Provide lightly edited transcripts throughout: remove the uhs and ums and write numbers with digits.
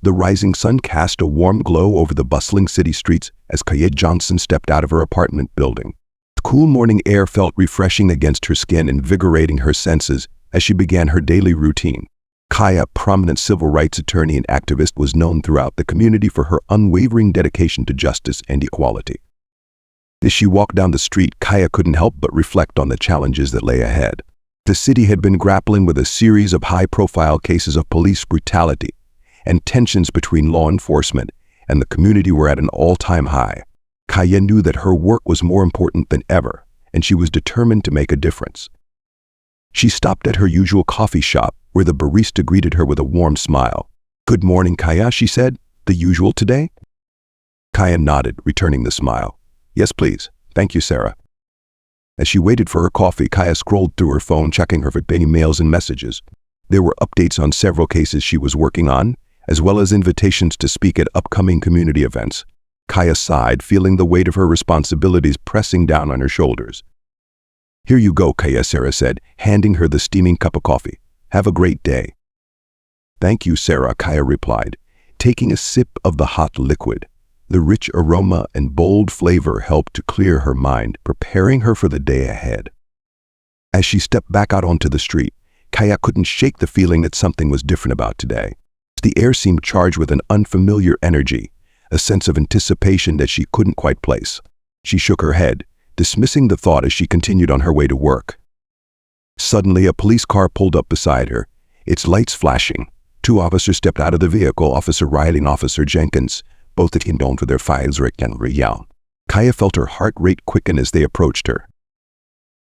The rising sun cast a warm glow over the bustling city streets as Kaya Johnson stepped out of her apartment building. The cool morning air felt refreshing against her skin, invigorating her senses as she began her daily routine. Kaya, prominent civil rights attorney and activist, was known throughout the community for her unwavering dedication to justice and equality. As she walked down the street, Kaya couldn't help but reflect on the challenges that lay ahead. The city had been grappling with a series of high-profile cases of police brutality, and tensions between law enforcement and the community were at an all-time high. Kaya knew that her work was more important than ever, and she was determined to make a difference. She stopped at her usual coffee shop, where the barista greeted her with a warm smile. "Good morning, Kaya," she said. "The usual today?" Kaya nodded, returning the smile. "Yes, please. Thank you, Sarah." As she waited for her coffee, Kaya scrolled through her phone, checking her emails and messages. There were updates on several cases she was working on, as well as invitations to speak at upcoming community events. Kaya sighed, feeling the weight of her responsibilities pressing down on her shoulders. "Here you go, Kaya," Sarah said, handing her the steaming cup of coffee. "Have a great day." "Thank you, Sarah," Kaya replied, taking a sip of the hot liquid. The rich aroma and bold flavor helped to clear her mind, preparing her for the day ahead. As she stepped back out onto the street, Kaya couldn't shake the feeling that something was different about today. The air seemed charged with an unfamiliar energy, a sense of anticipation that she couldn't quite place. She shook her head, dismissing the thought as she continued on her way to work. Suddenly, a police car pulled up beside her, its lights flashing. Two officers stepped out of the vehicle, Officer Riley and Officer Jenkins, both known for their files and real. Kaya felt her heart rate quicken as they approached her.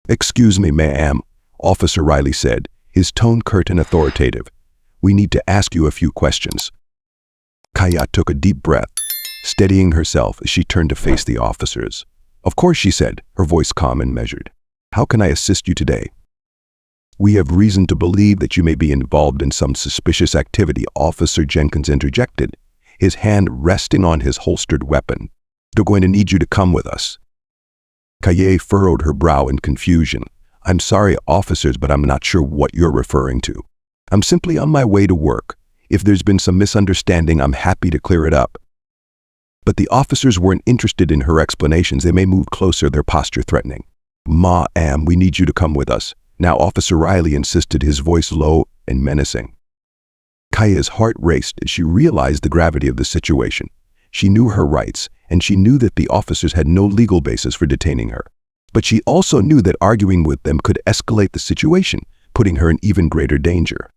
"Excuse me, ma'am," Officer Riley said, his tone curt and authoritative. "We need to ask you a few questions." Kaya took a deep breath, steadying herself as she turned to face the officers. "Of course," she said, her voice calm and measured. "How can I assist you today?" "We have reason to believe that you may be involved in some suspicious activity," Officer Jenkins interjected, his hand resting on his holstered weapon. "They're going to need you to come with us." Kaya furrowed her brow in confusion. "I'm sorry, officers, but I'm not sure what you're referring to. I'm simply on my way to work. If there's been some misunderstanding, I'm happy to clear it up." But the officers weren't interested in her explanations. They may move closer, their posture threatening. "Ma'am, we need you to come with us," now Officer Riley insisted, his voice low and menacing. Kaya's heart raced as she realized the gravity of the situation. She knew her rights, and she knew that the officers had no legal basis for detaining her. But she also knew that arguing with them could escalate the situation, putting her in even greater danger.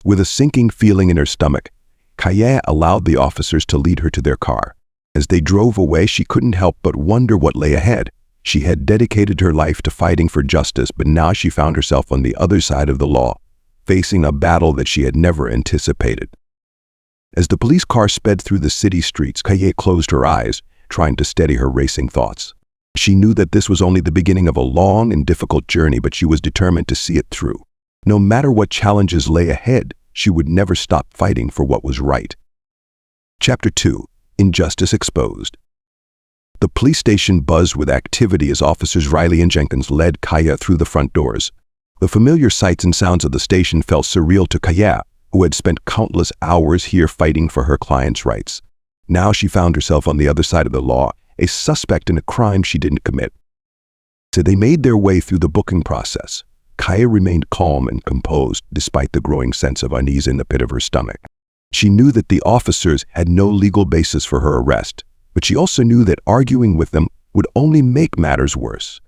With a sinking feeling in her stomach, Kaya allowed the officers to lead her to their car. As they drove away, she couldn't help but wonder what lay ahead. She had dedicated her life to fighting for justice, but now she found herself on the other side of the law, facing a battle that she had never anticipated. As the police car sped through the city streets, Kaya closed her eyes, trying to steady her racing thoughts. She knew that this was only the beginning of a long and difficult journey, but she was determined to see it through. No matter what challenges lay ahead, she would never stop fighting for what was right. Chapter 2. Injustice Exposed. The police station buzzed with activity as Officers Riley and Jenkins led Kaya through the front doors. The familiar sights and sounds of the station felt surreal to Kaya, who had spent countless hours here fighting for her clients' rights. Now she found herself on the other side of the law, a suspect in a crime she didn't commit. So they made their way through the booking process. Kaya remained calm and composed despite the growing sense of unease in the pit of her stomach. She knew that the officers had no legal basis for her arrest, but she also knew that arguing with them would only make matters worse.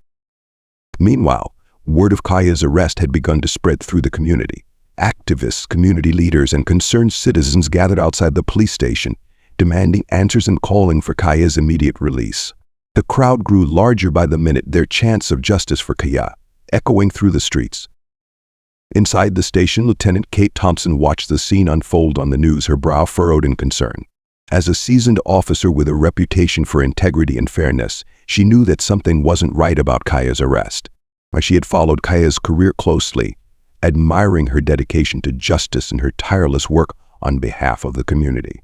Meanwhile, word of Kaya's arrest had begun to spread through the community. Activists, community leaders, and concerned citizens gathered outside the police station, demanding answers and calling for Kaya's immediate release. The crowd grew larger by the minute, their chants of justice for Kaya echoing through the streets. Inside the station, Lieutenant Kate Thompson watched the scene unfold on the news, her brow furrowed in concern. As a seasoned officer with a reputation for integrity and fairness, she knew that something wasn't right about Kaya's arrest. She had followed Kaya's career closely, admiring her dedication to justice and her tireless work on behalf of the community.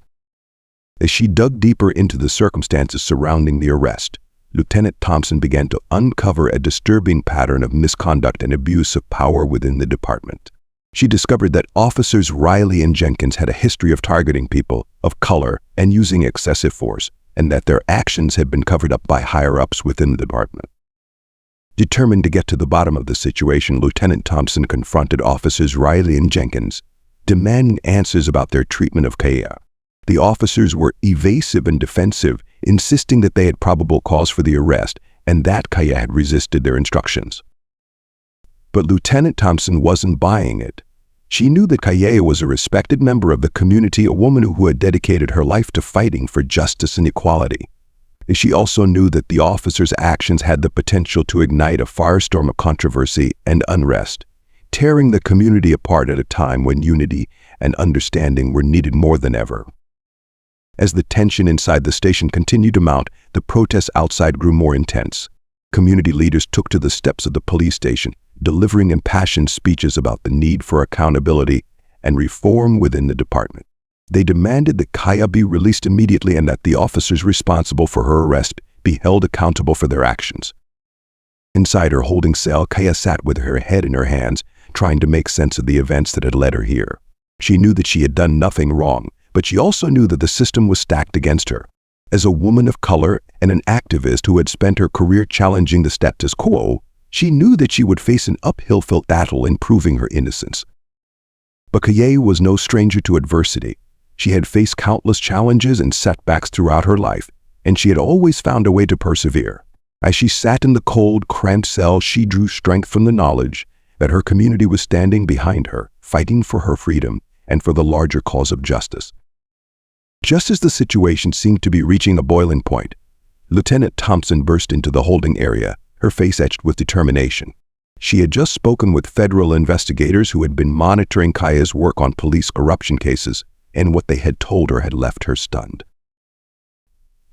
As she dug deeper into the circumstances surrounding the arrest, Lieutenant Thompson began to uncover a disturbing pattern of misconduct and abuse of power within the department. She discovered that officers Riley and Jenkins had a history of targeting people of color and using excessive force, and that their actions had been covered up by higher-ups within the department. Determined to get to the bottom of the situation, Lieutenant Thompson confronted officers Riley and Jenkins, demanding answers about their treatment of Kaya. The officers were evasive and defensive, insisting that they had probable cause for the arrest and that Kaya had resisted their instructions. But Lieutenant Thompson wasn't buying it. She knew that Kaya was a respected member of the community, a woman who had dedicated her life to fighting for justice and equality. She also knew that the officers' actions had the potential to ignite a firestorm of controversy and unrest, tearing the community apart at a time when unity and understanding were needed more than ever. As the tension inside the station continued to mount, the protests outside grew more intense. Community leaders took to the steps of the police station, delivering impassioned speeches about the need for accountability and reform within the department. They demanded that Kaya be released immediately and that the officers responsible for her arrest be held accountable for their actions. Inside her holding cell, Kaya sat with her head in her hands, trying to make sense of the events that had led her here. She knew that she had done nothing wrong, but she also knew that the system was stacked against her. As a woman of color and an activist who had spent her career challenging the status quo, she knew that she would face an uphill battle in proving her innocence. But Kaya was no stranger to adversity. She had faced countless challenges and setbacks throughout her life, and she had always found a way to persevere. As she sat in the cold, cramped cell, she drew strength from the knowledge that her community was standing behind her, fighting for her freedom and for the larger cause of justice. Just as the situation seemed to be reaching a boiling point, Lieutenant Thompson burst into the holding area, her face etched with determination. She had just spoken with federal investigators who had been monitoring Kaya's work on police corruption cases, and what they had told her had left her stunned.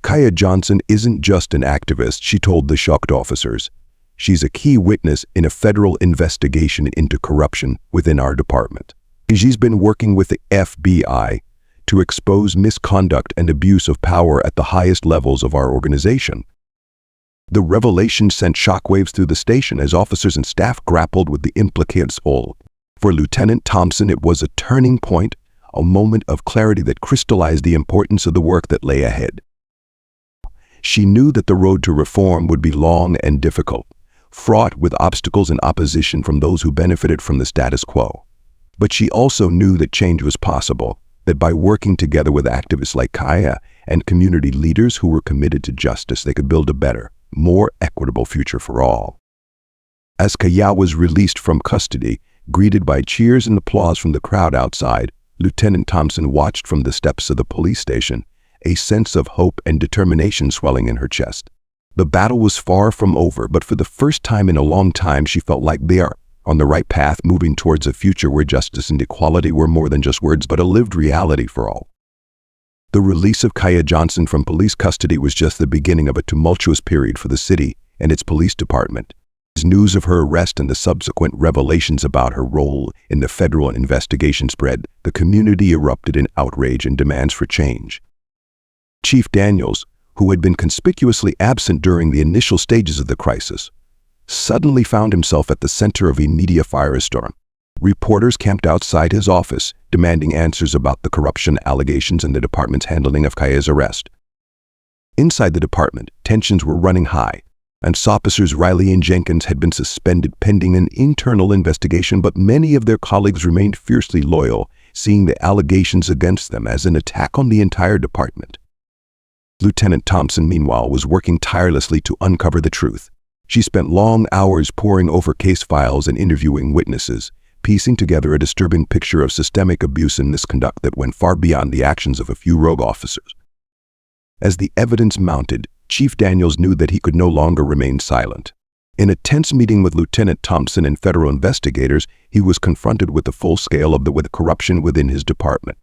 Kaya Johnson isn't just an activist, she told the shocked officers. She's a key witness in a federal investigation into corruption within our department. She's been working with the FBI to expose misconduct and abuse of power at the highest levels of our organization. The revelation sent shockwaves through the station as officers and staff grappled with the implications. For Lieutenant Thompson, it was a turning point, a moment of clarity that crystallized the importance of the work that lay ahead. She knew that the road to reform would be long and difficult, fraught with obstacles and opposition from those who benefited from the status quo. But she also knew that change was possible, that by working together with activists like Kaya and community leaders who were committed to justice, they could build a better, more equitable future for all. As Kaya was released from custody, greeted by cheers and applause from the crowd outside, Lieutenant Thompson watched from the steps of the police station, a sense of hope and determination swelling in her chest. The battle was far from over, but for the first time in a long time, she felt like they are on the right path, moving towards a future where justice and equality were more than just words, but a lived reality for all. The release of Kaya Johnson from police custody was just the beginning of a tumultuous period for the city and its police department. As news of her arrest and the subsequent revelations about her role in the federal investigation spread, the community erupted in outrage and demands for change. Chief Daniels, who had been conspicuously absent during the initial stages of the crisis, suddenly found himself at the center of a media firestorm. Reporters camped outside his office, demanding answers about the corruption allegations and the department's handling of Kaya's arrest. Inside the department, tensions were running high, and officers Riley and Jenkins had been suspended pending an internal investigation, but many of their colleagues remained fiercely loyal, seeing the allegations against them as an attack on the entire department. Lieutenant Thompson, meanwhile, was working tirelessly to uncover the truth. She spent long hours poring over case files and interviewing witnesses, piecing together a disturbing picture of systemic abuse and misconduct that went far beyond the actions of a few rogue officers. As the evidence mounted, Chief Daniels knew that he could no longer remain silent. In a tense meeting with Lieutenant Thompson and federal investigators, he was confronted with the full scale of the corruption within his department.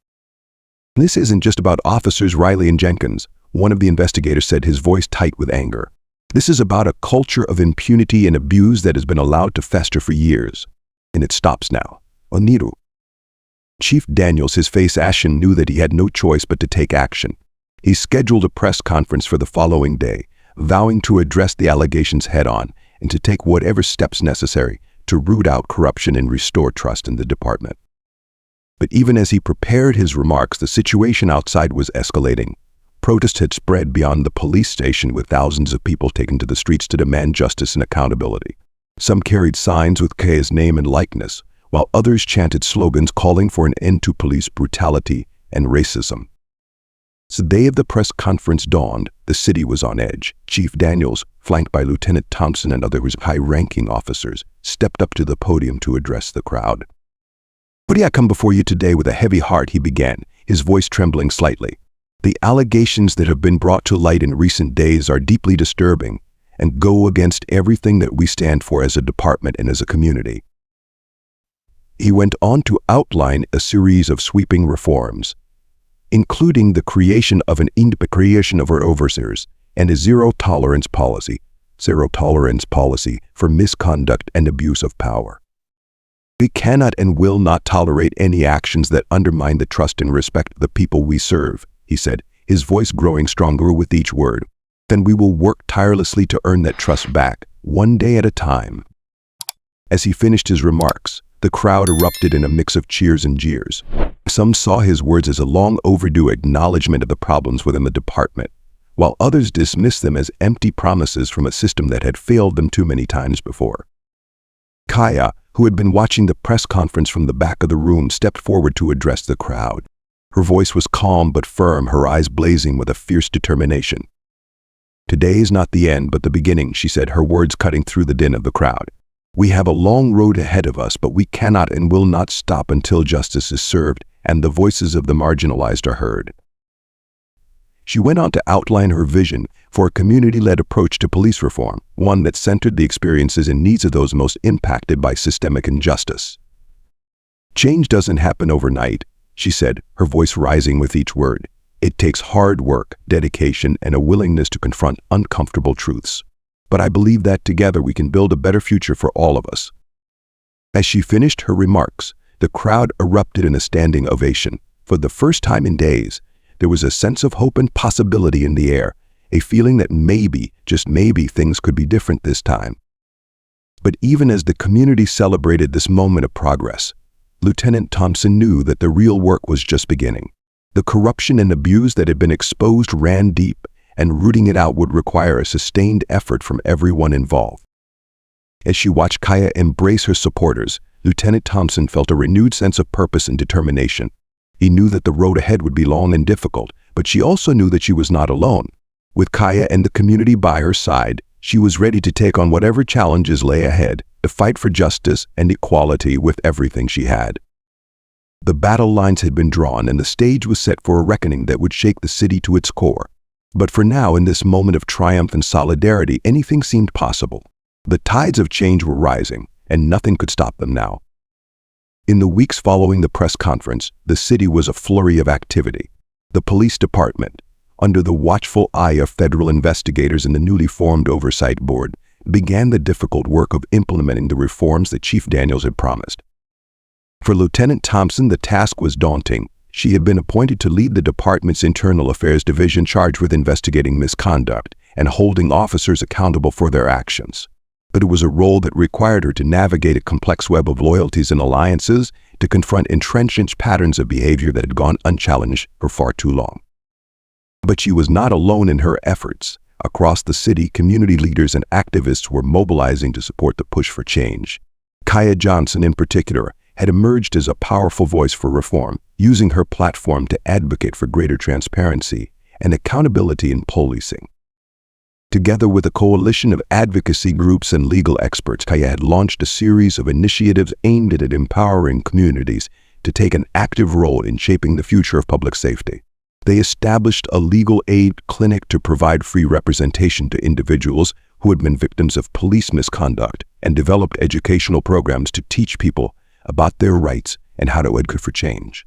"This isn't just about officers Riley and Jenkins," one of the investigators said, his voice tight with anger. "This is about a culture of impunity and abuse that has been allowed to fester for years. And it stops now. Oniru." Chief Daniels, his face ashen, knew that he had no choice but to take action. He scheduled a press conference for the following day, vowing to address the allegations head-on and to take whatever steps necessary to root out corruption and restore trust in the department. But even as he prepared his remarks, the situation outside was escalating. Protest had spread beyond the police station, with thousands of people taken to the streets to demand justice and accountability. Some carried signs with Kaya's name and likeness, while others chanted slogans calling for an end to police brutality and racism. As the day of the press conference dawned, the city was on edge. Chief Daniels, flanked by Lieutenant Thompson and other high-ranking officers, stepped up to the podium to address the crowd. "I come before you today with a heavy heart," he began, his voice trembling slightly. "The allegations that have been brought to light in recent days are deeply disturbing and go against everything that we stand for as a department and as a community." He went on to outline a series of sweeping reforms, including the creation of our overseers and a zero-tolerance policy for misconduct and abuse of power. "We cannot and will not tolerate any actions that undermine the trust and respect of the people we serve," he said, his voice growing stronger with each word. "Then we will work tirelessly to earn that trust back, one day at a time." As he finished his remarks, the crowd erupted in a mix of cheers and jeers. Some saw his words as a long overdue acknowledgement of the problems within the department, while others dismissed them as empty promises from a system that had failed them too many times before. Kaya, who had been watching the press conference from the back of the room, stepped forward to address the crowd. Her voice was calm but firm, her eyes blazing with a fierce determination. "Today is not the end, but the beginning," she said, her words cutting through the din of the crowd. "We have a long road ahead of us, but we cannot and will not stop until justice is served and the voices of the marginalized are heard." She went on to outline her vision for a community-led approach to police reform, one that centered the experiences and needs of those most impacted by systemic injustice. "Change doesn't happen overnight," she said, her voice rising with each word. "It takes hard work, dedication, and a willingness to confront uncomfortable truths. But I believe that together we can build a better future for all of us." As she finished her remarks, the crowd erupted in a standing ovation. For the first time in days, there was a sense of hope and possibility in the air, a feeling that maybe, just maybe, things could be different this time. But even as the community celebrated this moment of progress, Lieutenant Thompson knew that the real work was just beginning. The corruption and abuse that had been exposed ran deep, and rooting it out would require a sustained effort from everyone involved. As she watched Kaya embrace her supporters, Lieutenant Thompson felt a renewed sense of purpose and determination. He knew that the road ahead would be long and difficult, but she also knew that she was not alone. With Kaya and the community by her side, she was ready to take on whatever challenges lay ahead, to fight for justice and equality with everything she had. The battle lines had been drawn and the stage was set for a reckoning that would shake the city to its core. But for now, in this moment of triumph and solidarity, anything seemed possible. The tides of change were rising, and nothing could stop them now. In the weeks following the press conference, the city was a flurry of activity. The police department, under the watchful eye of federal investigators and the newly formed Oversight Board, began the difficult work of implementing the reforms that Chief Daniels had promised. For Lieutenant Thompson, the task was daunting. She had been appointed to lead the department's Internal Affairs Division charged with investigating misconduct and holding officers accountable for their actions. But it was a role that required her to navigate a complex web of loyalties and alliances, to confront entrenched patterns of behavior that had gone unchallenged for far too long. But she was not alone in her efforts. Across the city, community leaders and activists were mobilizing to support the push for change. Kaya Johnson, in particular, had emerged as a powerful voice for reform, using her platform to advocate for greater transparency and accountability in policing. Together with a coalition of advocacy groups and legal experts, Kaya had launched a series of initiatives aimed at empowering communities to take an active role in shaping the future of public safety. They established a legal aid clinic to provide free representation to individuals who had been victims of police misconduct and developed educational programs to teach people about their rights and how to advocate for change.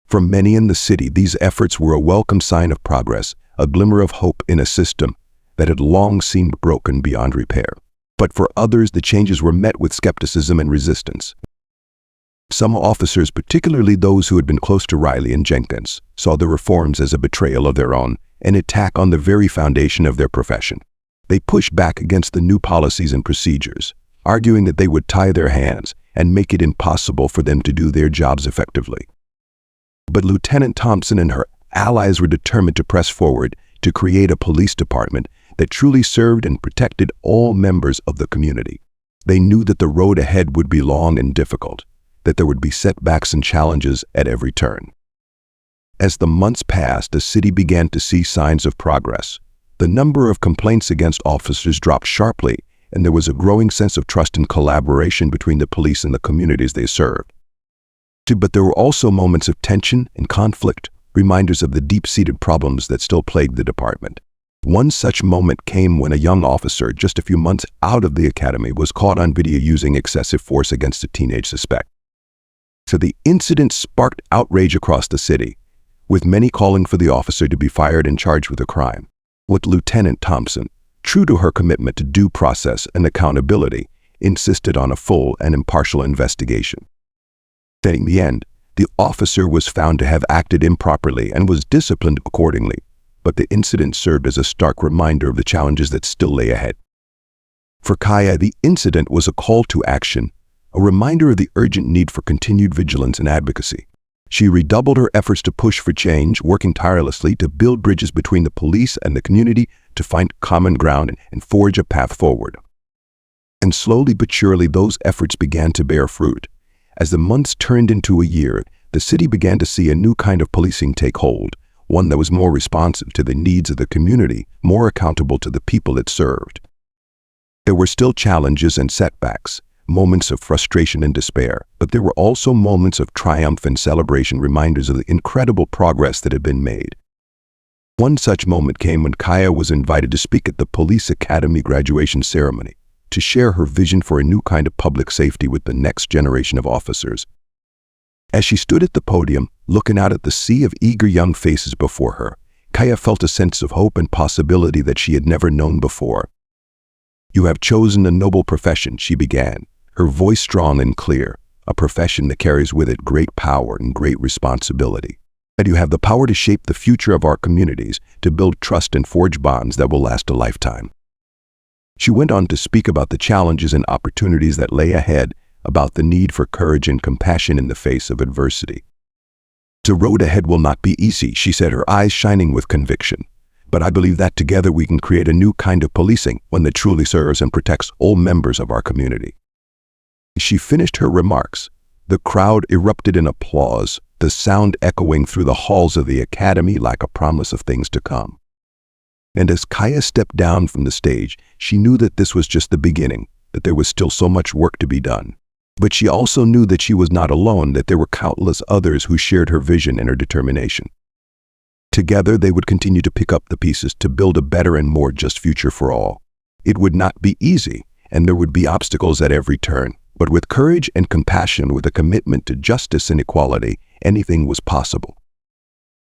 For many in the city, these efforts were a welcome sign of progress, a glimmer of hope in a system that had long seemed broken beyond repair. But for others, the changes were met with skepticism and resistance. Some officers, particularly those who had been close to Riley and Jenkins, saw the reforms as a betrayal of their own, an attack on the very foundation of their profession. They pushed back against the new policies and procedures, arguing that they would tie their hands and make it impossible for them to do their jobs effectively. But Lieutenant Thompson and her allies were determined to press forward to create a police department that truly served and protected all members of the community. They knew that the road ahead would be long and difficult, that there would be setbacks and challenges at every turn. As the months passed, the city began to see signs of progress. The number of complaints against officers dropped sharply, and there was a growing sense of trust and collaboration between the police and the communities they served. But there were also moments of tension and conflict, reminders of the deep-seated problems that still plagued the department. One such moment came when a young officer, just a few months out of the academy, was caught on video using excessive force against a teenage suspect. So the incident sparked outrage across the city, with many calling for the officer to be fired and charged with a crime. With Lieutenant Thompson, true to her commitment to due process and accountability, insisted on a full and impartial investigation. In the end, the officer was found to have acted improperly and was disciplined accordingly, but the incident served as a stark reminder of the challenges that still lay ahead. For Kaya, the incident was a call to action, a reminder of the urgent need for continued vigilance and advocacy. She redoubled her efforts to push for change, working tirelessly to build bridges between the police and the community to find common ground and forge a path forward. And slowly but surely, those efforts began to bear fruit. As the months turned into a year, the city began to see a new kind of policing take hold, one that was more responsive to the needs of the community, more accountable to the people it served. There were still challenges and setbacks, moments of frustration and despair, but there were also moments of triumph and celebration, reminders of the incredible progress that had been made. One such moment came when Kaya was invited to speak at the Police Academy graduation ceremony, to share her vision for a new kind of public safety with the next generation of officers. As she stood at the podium, looking out at the sea of eager young faces before her, Kaya felt a sense of hope and possibility that she had never known before. "You have chosen a noble profession," she began, her voice strong and clear, "a profession that carries with it great power and great responsibility. And you have the power to shape the future of our communities, to build trust and forge bonds that will last a lifetime." She went on to speak about the challenges and opportunities that lay ahead, about the need for courage and compassion in the face of adversity. "The road ahead will not be easy," she said, her eyes shining with conviction. "But I believe that together we can create a new kind of policing, one that truly serves and protects all members of our community." She finished her remarks. The crowd erupted in applause, the sound echoing through the halls of the academy like a promise of things to come. And as Kaya stepped down from the stage, she knew that this was just the beginning, that there was still so much work to be done. But she also knew that she was not alone, that there were countless others who shared her vision and her determination. Together, they would continue to pick up the pieces to build a better and more just future for all. It would not be easy, and there would be obstacles at every turn. But with courage and compassion, with a commitment to justice and equality, anything was possible.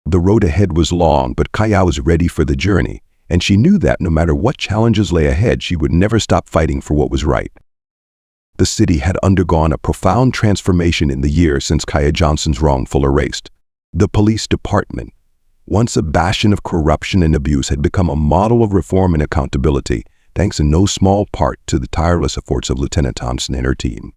The road ahead was long, but Kaya was ready for the journey, and she knew that no matter what challenges lay ahead, she would never stop fighting for what was right. The city had undergone a profound transformation in the years since Kaya Johnson's wrongful arrest. The police department, once a bastion of corruption and abuse, had become a model of reform and accountability, thanks in no small part to the tireless efforts of Lieutenant Thompson and her team.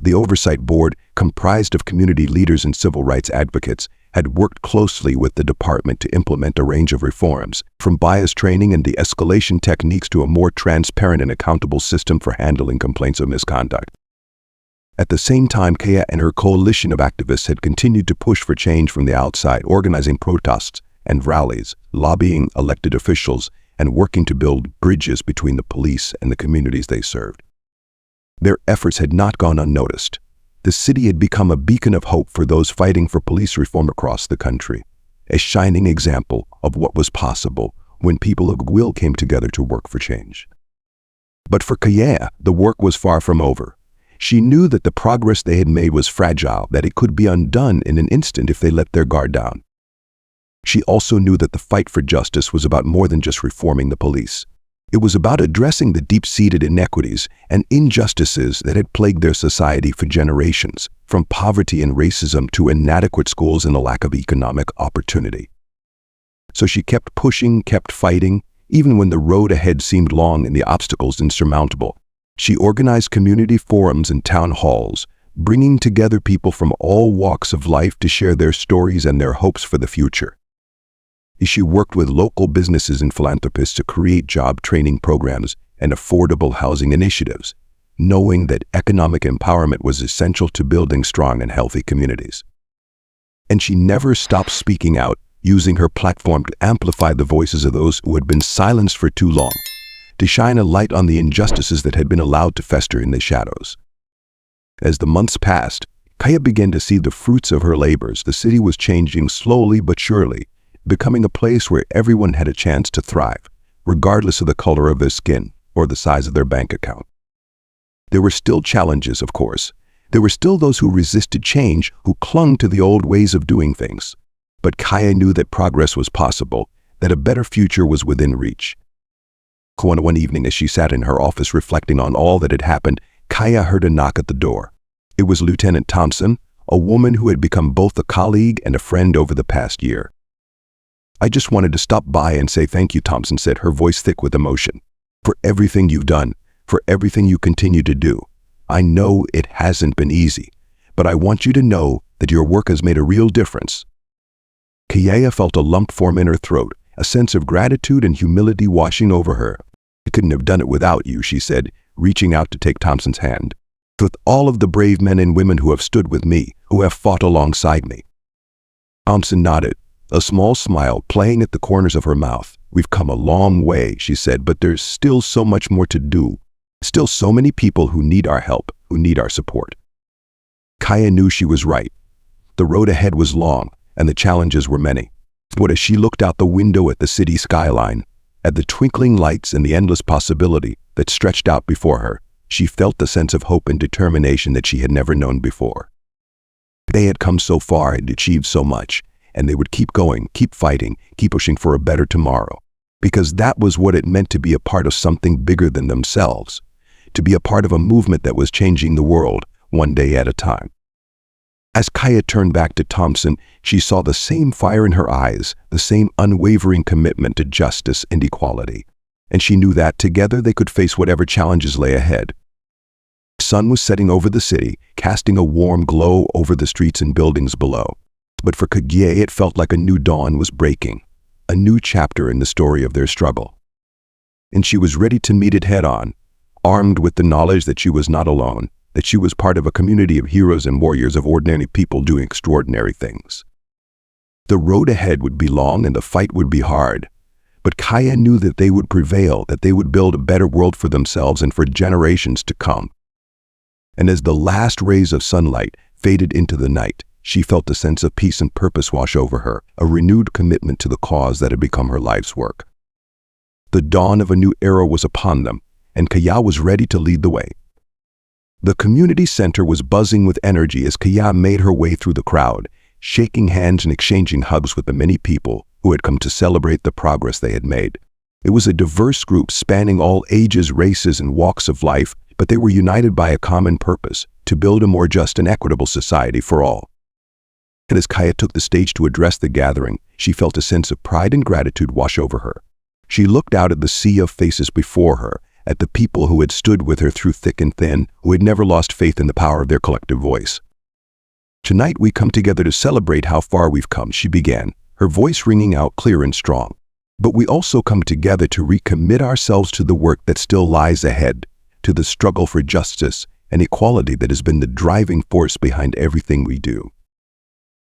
The Oversight Board, comprised of community leaders and civil rights advocates, had worked closely with the department to implement a range of reforms, from bias training and de-escalation techniques to a more transparent and accountable system for handling complaints of misconduct. At the same time, Kaya and her coalition of activists had continued to push for change from the outside, organizing protests and rallies, lobbying elected officials, and working to build bridges between the police and the communities they served. Their efforts had not gone unnoticed. The city had become a beacon of hope for those fighting for police reform across the country, a shining example of what was possible when people of will came together to work for change. But for Kaya, the work was far from over. She knew that the progress they had made was fragile, that it could be undone in an instant if they let their guard down. She also knew that the fight for justice was about more than just reforming the police. It was about addressing the deep-seated inequities and injustices that had plagued their society for generations, from poverty and racism to inadequate schools and a lack of economic opportunity. So she kept pushing, kept fighting, even when the road ahead seemed long and the obstacles insurmountable. She organized community forums and town halls, bringing together people from all walks of life to share their stories and their hopes for the future. She worked with local businesses and philanthropists to create job training programs and affordable housing initiatives, knowing that economic empowerment was essential to building strong and healthy communities. And she never stopped speaking out, using her platform to amplify the voices of those who had been silenced for too long, to shine a light on the injustices that had been allowed to fester in the shadows. As the months passed, Kaya began to see the fruits of her labors. The city was changing slowly but surely, becoming a place where everyone had a chance to thrive, regardless of the color of their skin or the size of their bank account. There were still challenges, of course. There were still those who resisted change, who clung to the old ways of doing things. But Kaya knew that progress was possible, that a better future was within reach. One evening, as she sat in her office reflecting on all that had happened, Kaya heard a knock at the door. It was Lieutenant Thompson, a woman who had become both a colleague and a friend over the past year. "I just wanted to stop by and say thank you," Thompson said, her voice thick with emotion, "for everything you've done, for everything you continue to do. I know it hasn't been easy, but I want you to know that your work has made a real difference." Kaya felt a lump form in her throat, a sense of gratitude and humility washing over her. "I couldn't have done it without you," she said, reaching out to take Thompson's hand. "With all of the brave men and women who have stood with me, who have fought alongside me." Thompson nodded, a small smile playing at the corners of her mouth. "We've come a long way," she said, "but there's still so much more to do. Still so many people who need our help, who need our support." Kaya knew she was right. The road ahead was long, and the challenges were many. But as she looked out the window at the city skyline, at the twinkling lights and the endless possibility that stretched out before her, she felt the sense of hope and determination that she had never known before. They had come so far and achieved so much, and they would keep going, keep fighting, keep pushing for a better tomorrow, because that was what it meant to be a part of something bigger than themselves, to be a part of a movement that was changing the world one day at a time. As Kaya turned back to Thompson, she saw the same fire in her eyes, the same unwavering commitment to justice and equality, and she knew that together they could face whatever challenges lay ahead. The sun was setting over the city, casting a warm glow over the streets and buildings below. But for Kaya, it felt like a new dawn was breaking, a new chapter in the story of their struggle. And she was ready to meet it head-on, armed with the knowledge that she was not alone, that she was part of a community of heroes and warriors, of ordinary people doing extraordinary things. The road ahead would be long and the fight would be hard, but Kaya knew that they would prevail, that they would build a better world for themselves and for generations to come. And as the last rays of sunlight faded into the night, she felt a sense of peace and purpose wash over her, a renewed commitment to the cause that had become her life's work. The dawn of a new era was upon them, and Kaya was ready to lead the way. The community center was buzzing with energy as Kaya made her way through the crowd, shaking hands and exchanging hugs with the many people who had come to celebrate the progress they had made. It was a diverse group spanning all ages, races, and walks of life, but they were united by a common purpose: to build a more just and equitable society for all. And as Kaya took the stage to address the gathering, she felt a sense of pride and gratitude wash over her. She looked out at the sea of faces before her, at the people who had stood with her through thick and thin, who had never lost faith in the power of their collective voice. "Tonight we come together to celebrate how far we've come," she began, her voice ringing out clear and strong. "But we also come together to recommit ourselves to the work that still lies ahead, to the struggle for justice and equality that has been the driving force behind everything we do."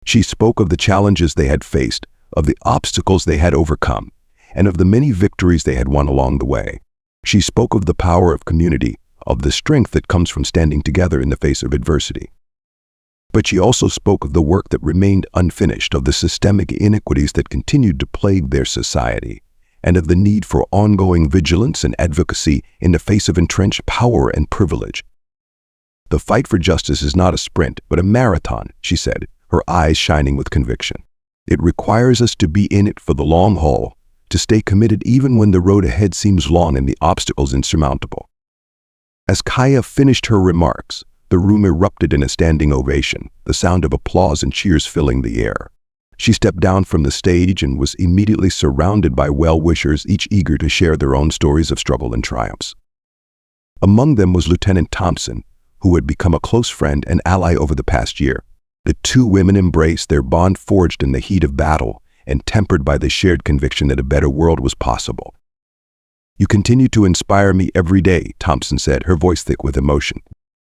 She spoke of the challenges they had faced, of the obstacles they had overcome, and of the many victories they had won along the way. She spoke of the power of community, of the strength that comes from standing together in the face of adversity. But she also spoke of the work that remained unfinished, of the systemic inequities that continued to plague their society, and of the need for ongoing vigilance and advocacy in the face of entrenched power and privilege. "The fight for justice is not a sprint, but a marathon," she said, her eyes shining with conviction. "It requires us to be in it for the long haul, to stay committed even when the road ahead seems long and the obstacles insurmountable." As Kaya finished her remarks, the room erupted in a standing ovation, the sound of applause and cheers filling the air. She stepped down from the stage and was immediately surrounded by well-wishers, each eager to share their own stories of struggle and triumphs. Among them was Lieutenant Thompson, who had become a close friend and ally over the past year. The two women embraced, their bond forged in the heat of battle and tempered by the shared conviction that a better world was possible. "You continue to inspire me every day," Thompson said, her voice thick with emotion.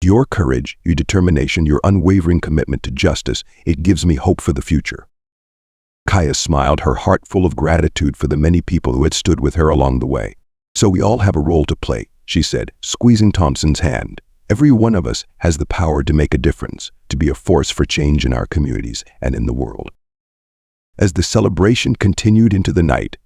"Your courage, your determination, your unwavering commitment to justice, it gives me hope for the future." Kaya smiled, her heart full of gratitude for the many people who had stood with her along the way. "So we all have a role to play," she said, squeezing Thompson's hand. "Every one of us has the power to make a difference, to be a force for change in our communities and in the world." As the celebration continued into the night,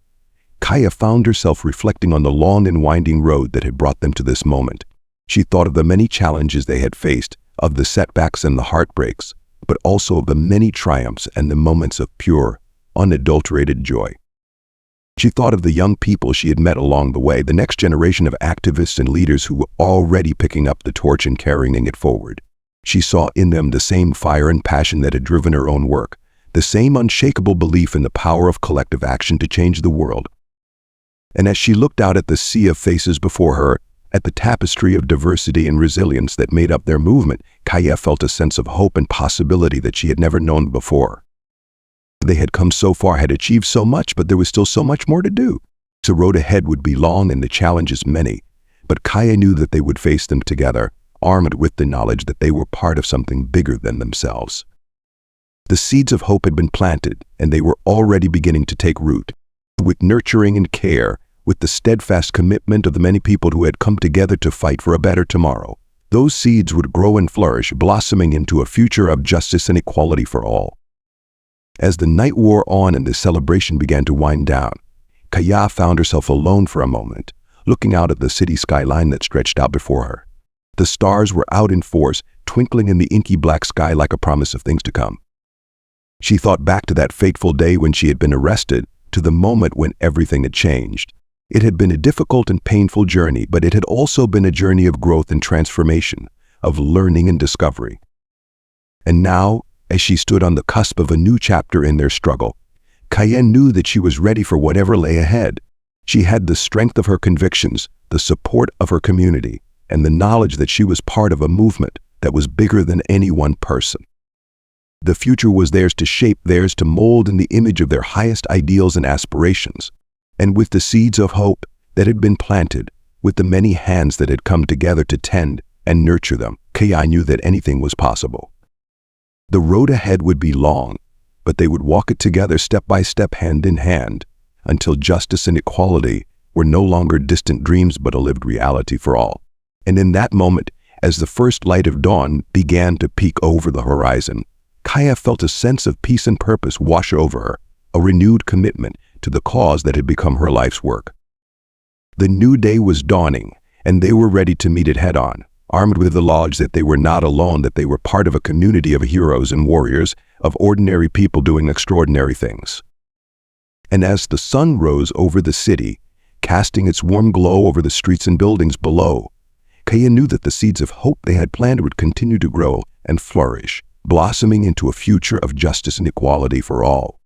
Kaya found herself reflecting on the long and winding road that had brought them to this moment. She thought of the many challenges they had faced, of the setbacks and the heartbreaks, but also of the many triumphs and the moments of pure, unadulterated joy. She thought of the young people she had met along the way, the next generation of activists and leaders who were already picking up the torch and carrying it forward. She saw in them the same fire and passion that had driven her own work, the same unshakable belief in the power of collective action to change the world. And as she looked out at the sea of faces before her, at the tapestry of diversity and resilience that made up their movement, Kaya felt a sense of hope and possibility that she had never known before. They had come so far, had achieved so much, but there was still so much more to do. The road ahead would be long and the challenges many, but Kaya knew that they would face them together, armed with the knowledge that they were part of something bigger than themselves. The seeds of hope had been planted, and they were already beginning to take root. With nurturing and care, with the steadfast commitment of the many people who had come together to fight for a better tomorrow, those seeds would grow and flourish, blossoming into a future of justice and equality for all. As the night wore on and the celebration began to wind down, Kaya found herself alone for a moment, looking out at the city skyline that stretched out before her. The stars were out in force, twinkling in the inky black sky like a promise of things to come. She thought back to that fateful day when she had been arrested, to the moment when everything had changed. It had been a difficult and painful journey, but it had also been a journey of growth and transformation, of learning and discovery. And now, as she stood on the cusp of a new chapter in their struggle, Kaya knew that she was ready for whatever lay ahead. She had the strength of her convictions, the support of her community, and the knowledge that she was part of a movement that was bigger than any one person. The future was theirs to shape, theirs to mold in the image of their highest ideals and aspirations. And with the seeds of hope that had been planted, with the many hands that had come together to tend and nurture them, Kaya knew that anything was possible. The road ahead would be long, but they would walk it together step by step, hand in hand, until justice and equality were no longer distant dreams but a lived reality for all. And in that moment, as the first light of dawn began to peek over the horizon, Kaya felt a sense of peace and purpose wash over her, a renewed commitment to the cause that had become her life's work. The new day was dawning, and they were ready to meet it head-on, armed with the knowledge that they were not alone, that they were part of a community of heroes and warriors, of ordinary people doing extraordinary things. And as the sun rose over the city, casting its warm glow over the streets and buildings below, Kaya knew that the seeds of hope they had planted would continue to grow and flourish, blossoming into a future of justice and equality for all.